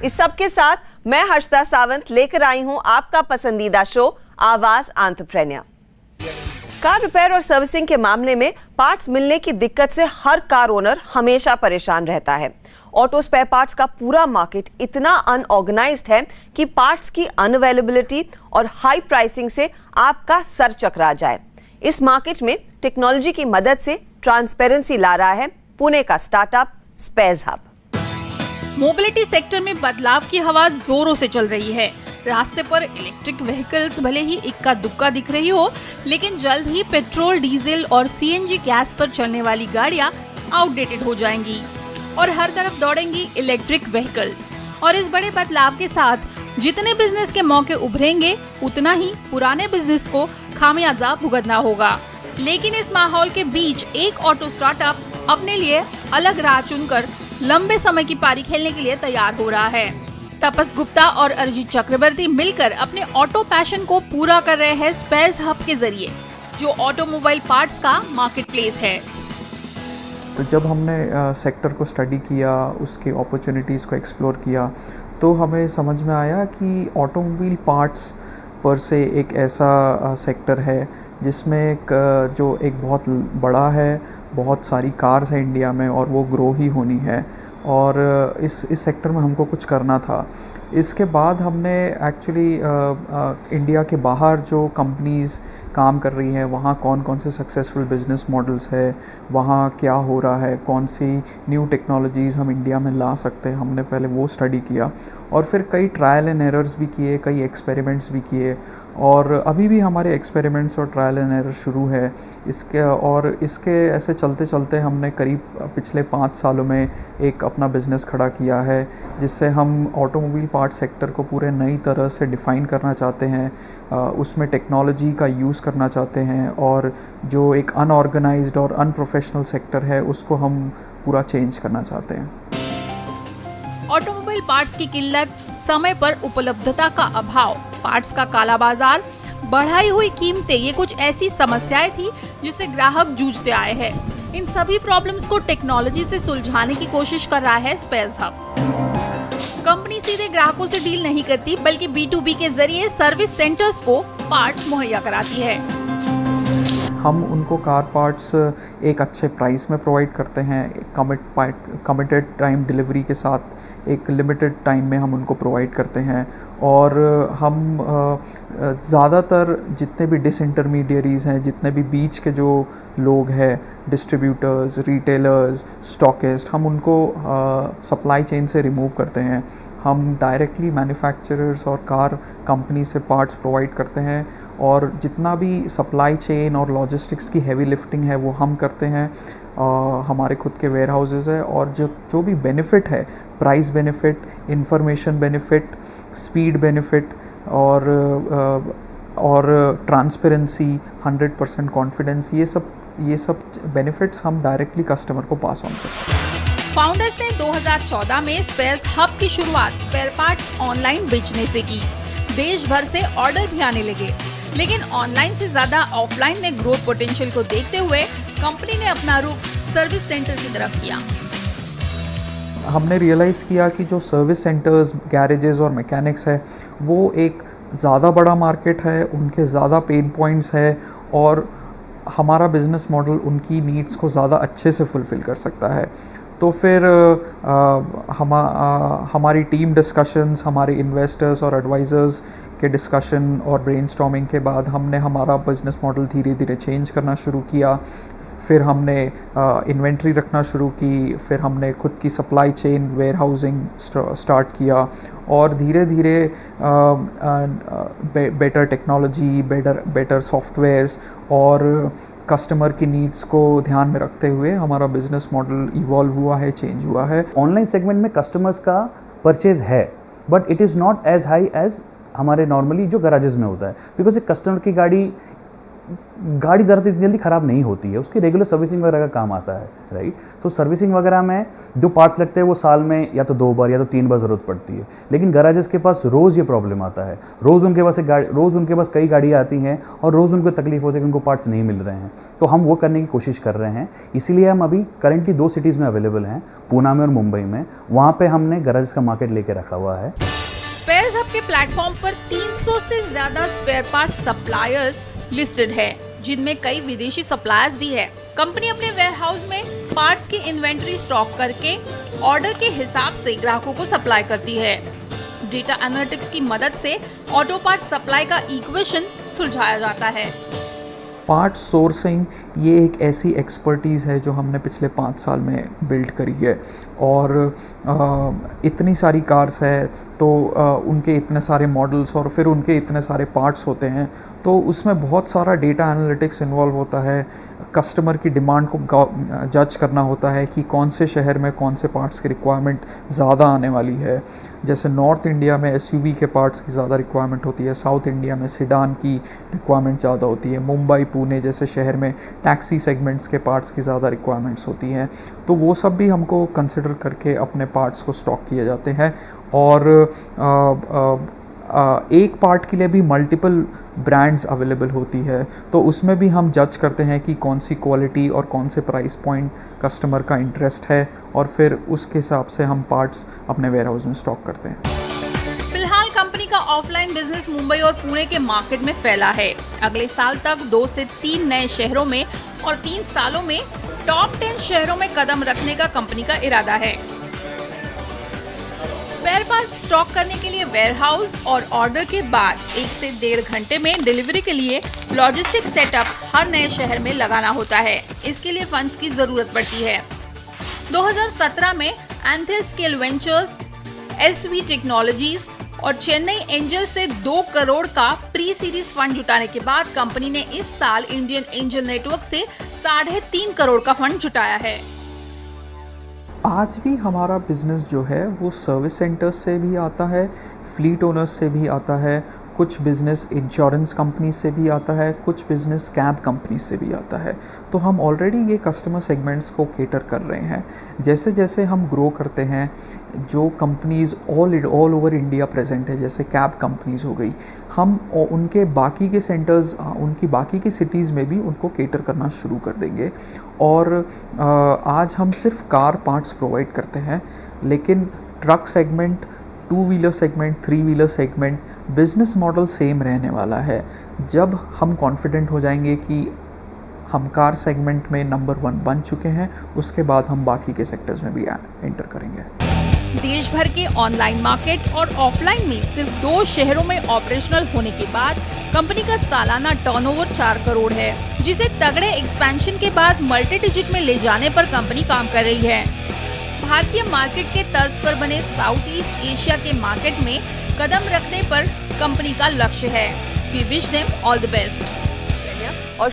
इस सब के साथ मैं हर्षदा सावंत लेकर आई हूं आपका पसंदीदा शो आवाज एंटरप्रेन्योर। कार रिपेयर और सर्विसिंग के मामले में पार्ट्स मिलने की दिक्कत से हर कार ओनर हमेशा परेशान रहता है। ऑटो स्पेयर पार्ट्स का पूरा मार्केट इतना अनऑर्गेनाइज्ड है कि पार्ट्स की अनअवेलेबिलिटी और हाई प्राइसिंग से आपका सर चकरा जाए। इस मार्केट में टेक्नोलॉजी की मदद से ट्रांसपेरेंसी ला रहा है पुणे का startup spares hub. Mobility sector में बदलाव की हवा जोरों से चल रही है। रास्ते पर इलेक्ट्रिक व्हीकल्स भले ही इक्का दुक्का दिख रही हो, लेकिन जल्द ही पेट्रोल, डीजल और सीएनजी गैस पर चलने वाली गाड़ियां आउटडेटेड हो जाएंगी और हर तरफ दौड़ेंगी इलेक्ट्रिक व्हीकल्स। और इस बड़े बदलाव के साथ जितने बिजनेस के मौके उभरेंगे, उतना ही पुराने बिजनेस को खामियाजा भुगतना होगा। लेकिन इस माहौल के बीच एक ऑटो स्टार्टअप अपने लिए अलग राह चुनकर लंबे समय की पारी खेलने के लिए तैयार हो रहा है। तपस गुप्ता और अरिजीत चक्रवर्ती मिलकर अपने ऑटो पैशन को पूरा कर रहे हैं स्पेयर्स हब के जरिए, जो ऑटोमोबाइल पार्ट्स का मार्केट प्लेस है। तो जब हमने सेक्टर को स्टडी किया, उसके अपॉर्चुनिटीज़ को एक्सप्लोर किया, तो हमें समझ में आया कि ऑटोमोबाइल पार्ट्स पर से एक ऐसा सेक्टर है जिसमें एक बहुत बड़ा है, बहुत सारी कार्स हैं इंडिया में और वो ग्रो ही होनी है, और इस सेक्टर में हमको कुछ करना था। इसके बाद हमने एक्चुअली इंडिया के बाहर जो कंपनीज़ काम कर रही हैं, वहाँ कौन कौन से सक्सेसफुल बिजनेस मॉडल्स है, वहाँ क्या हो रहा है, कौन सी न्यू टेक्नोलॉजीज़ हम इंडिया में ला सकते हैं, हमने पहले वो स्टडी किया और फिर कई ट्रायल एंड एरर्स भी किए, कई एक्सपेरिमेंट्स भी किए, और अभी भी हमारे एक्सपेरिमेंट्स और ट्रायल एंड एरर शुरू है इसके ऐसे चलते चलते हमने करीब पिछले 5 सालों में एक अपना बिज़नेस खड़ा किया है, जिससे हम ऑटोमोबाइल पार्ट सेक्टर को पूरे नई तरह से डिफ़ाइन करना चाहते हैं, उसमें टेक्नोलॉजी का यूज़ करना चाहते हैं, और जो एक अनऑर्गेनाइज्ड और अनप्रोफेशनल सेक्टर है उसको हम पूरा चेंज करना चाहते हैं। ऑटोमोबाइल पार्ट्स की किल्लत, समय पर उपलब्धता का अभाव, पार्ट्स का काला बाजार, बढ़ाई हुई कीमतें, ये कुछ ऐसी समस्याएं थी जिससे ग्राहक जूझते आए हैं। इन सभी प्रॉब्लम्स को टेक्नोलॉजी से सुलझाने की कोशिश कर रहा है स्पेयर्स हब। कंपनी सीधे ग्राहकों से डील नहीं करती, बल्कि B2B के जरिए सर्विस सेंटर्स को पार्ट्स मुहैया कराती है। हम उनको कार पार्ट्स एक अच्छे प्राइस में प्रोवाइड करते हैं, कमिटेड टाइम डिलीवरी के साथ एक लिमिटेड टाइम में हम उनको प्रोवाइड करते हैं, और हम ज़्यादातर जितने भी डिसइंटरमीडियरीज़ हैं, जितने भी बीच के जो लोग हैं, डिस्ट्रीब्यूटर्स, रिटेलर्स, स्टॉकिस्ट, हम उनको सप्लाई चेन से रिमूव करते हैं। हम डायरेक्टली मैन्युफैक्चरर्स और कार कंपनी से पार्ट्स प्रोवाइड करते हैं, और जितना भी सप्लाई चेन और लॉजिस्टिक्स की हैवी लिफ्टिंग है वो हम करते हैं। हमारे खुद के वेयर हाउसेज़ है, और जो भी बेनिफिट है, price benefit, information benefit, speed benefit और ट्रांसपेरेंसी, 100% कॉन्फिडेंस, ये सब बेनिफिट्स हम डायरेक्टली कस्टमर को पास ऑन करते हैं। फाउंडर्स ने 2014 में स्पेयर्स हब की शुरुआत स्पेयर पार्ट्स ऑनलाइन बेचने से की। देश भर से ऑर्डर भी आने लगे, लेकिन ऑनलाइन से ज्यादा ऑफलाइन में ग्रोथ पोटेंशियल को देखते हुए कंपनी ने अपना रुख सर्विस सेंटर की तरफ किया। हमने रियलाइज़ किया कि जो सर्विस सेंटर्स, गैरेजेस और मैकेनिक्स है, वो एक ज़्यादा बड़ा मार्केट है, उनके ज़्यादा पेन पॉइंट्स है, और हमारा बिज़नेस मॉडल उनकी नीड्स को ज़्यादा अच्छे से फुलफ़िल कर सकता है। तो फिर हमारी टीम डिस्कशंस, हमारे इन्वेस्टर्स और एडवाइज़र्स के डिस्कशन और ब्रेनस्टॉर्मिंग के बाद हमने हमारा बिज़नेस मॉडल धीरे धीरे चेंज करना शुरू किया। फिर हमने इन्वेंट्री रखना शुरू की, फिर हमने खुद की supply chain, warehousing start किया, और धीरे धीरे बेटर टेक्नोलॉजी, बेटर सॉफ्टवेयर्स और कस्टमर की नीड्स को ध्यान में रखते हुए हमारा बिजनेस मॉडल इवॉल्व हुआ है, चेंज हुआ है। ऑनलाइन सेगमेंट में कस्टमर्स का परचेज है, but it is not as high as हमारे नॉर्मली जो गराजेस में होता है, बिकॉज एक कस्टमर की गाड़ी गाड़ी ज़्यादा इतनी जल्दी ख़राब नहीं होती है, उसकी रेगुलर सर्विसिंग वगैरह का काम आता है, राइट। तो सर्विसिंग वगैरह में जो पार्ट्स लगते हैं वो साल में या तो 2 बार या तो 3 बार ज़रूरत पड़ती है। लेकिन गैराजेस के पास रोज़ ये प्रॉब्लम आता है, रोज़ उनके पास कई गाड़ियाँ आती हैं और रोज़ उनको तकलीफ होती है कि उनको पार्ट्स नहीं मिल रहे हैं। तो हम वो करने की कोशिश कर रहे हैं, इसीलिए हम अभी करंटली 2 सिटीज़ में अवेलेबल हैं, पूना में और मुंबई में। वहाँ पर हमने गैराजेस का मार्केट लेके रखा हुआ है। स्पेयर्स हब के प्लेटफॉर्म पर 300 से ज्यादा स्पेयर पार्ट सप्लायर्स लिस्टेड है, जिनमें कई विदेशी सप्लायर्स भी है। कंपनी अपने वेयरहाउस में पार्ट्स की इन्वेंट्री स्टॉक करके ऑर्डर के हिसाब से ग्राहकों को सप्लाई करती है। डेटा एनालिटिक्स की मदद से ऑटो पार्ट सप्लाई का इक्वेशन सुलझाया जाता है। पार्ट सोर्सिंग ये एक ऐसी एक्सपर्टीज़ है जो हमने पिछले 5 साल में बिल्ड करी है। और इतनी सारी कार्स है तो उनके इतने सारे मॉडल्स और फिर उनके इतने सारे पार्ट्स होते हैं, तो उसमें बहुत सारा डेटा एनालिटिक्स इन्वॉल्व होता है। कस्टमर की डिमांड को जज करना होता है कि कौन से शहर में कौन से पार्ट्स की रिक्वायरमेंट ज़्यादा आने वाली है। जैसे नॉर्थ इंडिया में एसयूवी के पार्ट्स की ज़्यादा रिक्वायरमेंट होती है, साउथ इंडिया में सिडान की रिक्वायरमेंट ज़्यादा होती है, मुंबई पुणे जैसे शहर में टैक्सी सेगमेंट्स के पार्ट्स की ज़्यादा रिक्वायरमेंट्स होती हैं। तो वो सब भी हमको कंसिडर करके अपने पार्ट्स को स्टॉक किए जाते हैं। और एक पार्ट के लिए भी मल्टीपल ब्रांड्स अवेलेबल होती है, तो उसमें भी हम जज करते हैं कि कौन सी क्वालिटी और कौन से प्राइस पॉइंट कस्टमर का इंटरेस्ट है, और फिर उसके हिसाब से हम पार्ट्स अपने वेयरहाउस में स्टॉक करते हैं। फिलहाल कंपनी का ऑफलाइन बिजनेस मुंबई और पुणे के मार्केट में फैला है। अगले साल तक 2 से 3 नए शहरों में और 3 सालों में टॉप 10 शहरों में कदम रखने का कंपनी का इरादा है। स्पेयर पार्ट स्टॉक करने के लिए वेयरहाउस और ऑर्डर के बाद 1 से 1.5 घंटे में डिलीवरी के लिए लॉजिस्टिक सेटअप हर नए शहर में लगाना होता है। इसके लिए फंड्स की जरूरत पड़ती है। 2017 में एंथेस्केल वेंचर्स, एसवी टेक्नोलॉजीज और चेन्नई एंजल से 2 करोड़ का प्री सीरीज फंड जुटाने के बाद कंपनी ने इस साल इंडियन एंजल नेटवर्क से 3.5 करोड़ का फंड जुटाया है। आज भी हमारा बिज़नेस जो है वो सर्विस सेंटर्स से भी आता है, फ्लीट ओनर्स से भी आता है, कुछ बिज़नेस इंश्योरेंस कंपनी से भी आता है, कुछ बिज़नेस कैब कंपनी से भी आता है। तो हम ऑलरेडी ये कस्टमर सेगमेंट्स को केटर कर रहे हैं। जैसे जैसे हम ग्रो करते हैं, जो companies all over India present है, जैसे कैब कंपनीज़ हो गई, हम उनके बाकी के सेंटर्स, उनकी बाकी की सिटीज़ में भी उनको केटर करना शुरू कर देंगे। और आज हम सिर्फ कार पार्ट्स प्रोवाइड करते हैं, लेकिन truck segment, 2 wheeler segment, 3 wheeler segment, business model same रहने वाला है। जब हम कॉन्फिडेंट हो जाएंगे कि हम कार सेगमेंट में नंबर 1 बन चुके हैं, उसके बाद हम बाकी के सेक्टर्स में भी एंटर करेंगे। देश भर के ऑनलाइन मार्केट और ऑफलाइन में सिर्फ 2 शहरों में ऑपरेशनल होने के बाद कंपनी का सालाना टर्नओवर 4 करोड़ है, जिसे तगड़े एक्सपेंशन के बाद मल्टी डिजिट में ले जाने पर कंपनी काम कर रही है। भारतीय मार्केट के तर्ज पर बने साउथ ईस्ट एशिया के मार्केट में कदम रखने पर कंपनी का लक्ष्य है। We wish them all the best.